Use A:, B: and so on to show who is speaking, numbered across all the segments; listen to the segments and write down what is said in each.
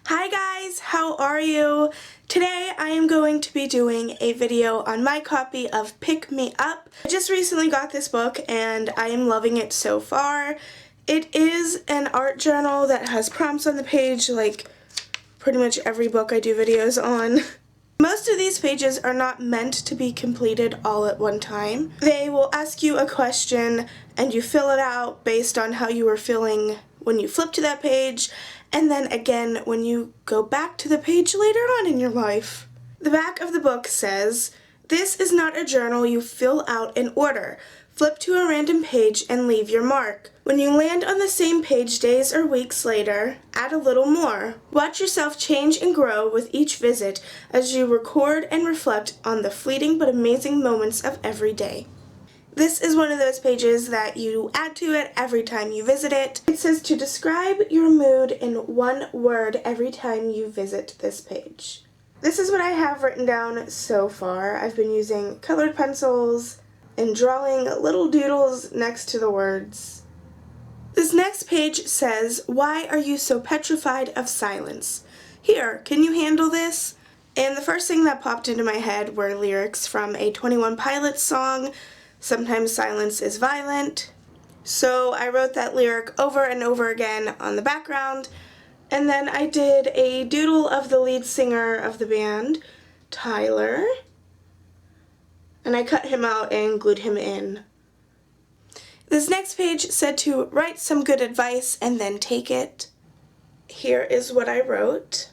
A: Hi guys, how are you? Today I am going to be doing a video on my copy of Pick Me Up. I just recently got this book and I am loving it so far. It is an art journal that has prompts on the page like pretty much every book I do videos on. Most of these pages are not meant to be completed all at one time. They will ask you a question and you fill it out based on how you were feeling when you flip to that page, and then again when you go back to the page later on in your life. The back of the book says, "This is not a journal you fill out in order. Flip to a random page and leave your mark. When you land on the same page days or weeks later, add a little more. Watch yourself change and grow with each visit as you record and reflect on the fleeting but amazing moments of every day." This is one of those pages that you add to it every time you visit it. It says to describe your mood in one word every time you visit this page. This is what I have written down so far. I've been using colored pencils and drawing little doodles next to the words. This next page says, "Why are you so petrified of silence? Here, can you handle this?" And the first thing that popped into my head were lyrics from a 21 Pilots song, "Sometimes silence is violent." So I wrote that lyric over and over again on the background, and then I did a doodle of the lead singer of the band, Tyler, and I cut him out and glued him in. This next page said to write some good advice and then take it. Here is what I wrote.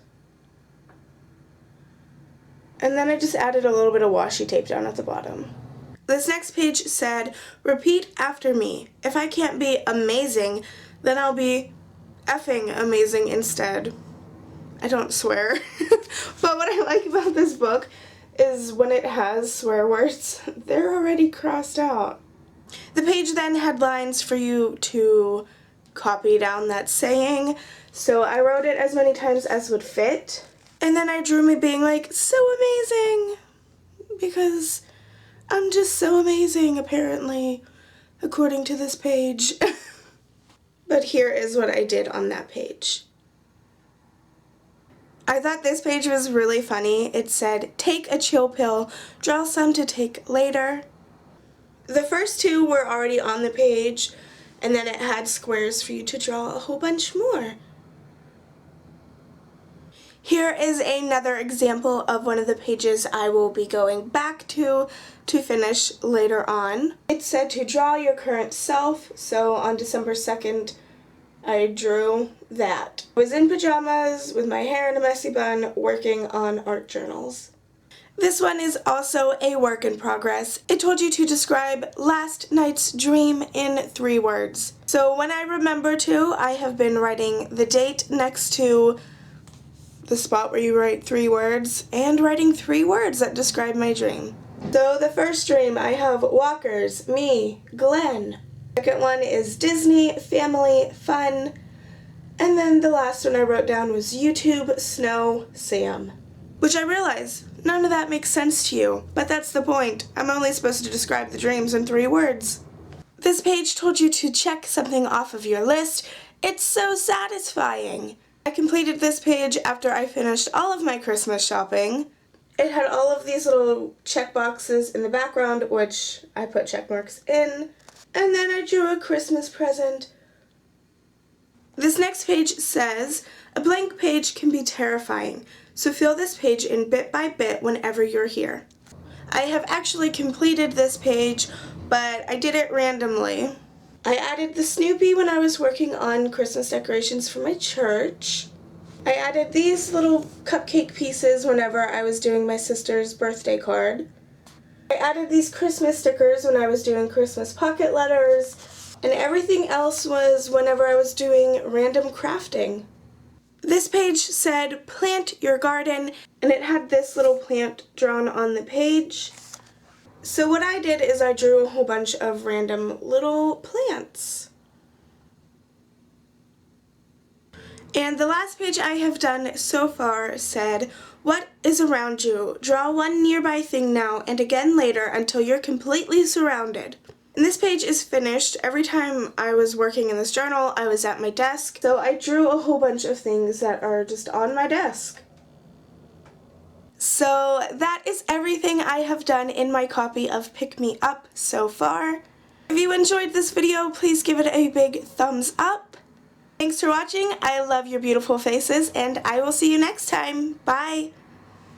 A: And then I just added a little bit of washi tape down at the bottom. This next page said, "Repeat after me. If I can't be amazing, then I'll be effing amazing instead." I don't swear. But what I like about this book is when it has swear words, they're already crossed out. The page then had lines for you to copy down that saying, so I wrote it as many times as would fit. And then I drew me being like, "So amazing," because I'm just so amazing, apparently, according to this page. But here is what I did on that page. I thought this page was really funny. It said, "Take a chill pill, draw some to take later." The first two were already on the page, and then it had squares for you to draw a whole bunch more. Here is another example of one of the pages I will be going back to finish later on. It said to draw your current self, so on December 2nd, I drew that. I was in pajamas with my hair in a messy bun working on art journals. This one is also a work in progress. It told you to describe last night's dream in 3 words. So when I remember to, I have been writing the date next to the spot where you write 3 words and writing 3 words that describe my dream. So the first dream, I have walkers, me, Glenn. Second one is Disney, family, fun. And then the last one I wrote down was YouTube, snow, Sam. Which I realize, none of that makes sense to you, but that's the point. I'm only supposed to describe the dreams in 3 words. This page told you to check something off of your list. It's so satisfying. I completed this page after I finished all of my Christmas shopping. It had all of these little check boxes in the background, which I put check marks in. And then I drew a Christmas present. This next page says, "A blank page can be terrifying, so fill this page in bit by bit whenever you're here." I have actually completed this page, but I did it randomly. I added the Snoopy when I was working on Christmas decorations for my church. I added these little cupcake pieces whenever I was doing my sister's birthday card. I added these Christmas stickers when I was doing Christmas pocket letters, and everything else was whenever I was doing random crafting. This page said, "Plant your garden," and it had this little plant drawn on the page. So what I did is I drew a whole bunch of random little plants. And the last page I have done so far said, "What is around you? Draw one nearby thing now and again later until you're completely surrounded." And this page is finished. Every time I was working in this journal, I was at my desk, so I drew a whole bunch of things that are just on my desk. So that is everything I have done in my copy of Pick Me Up so far. If you enjoyed this video, please give it a big thumbs up. Thanks for watching. I love your beautiful faces, and I will see you next time. Bye!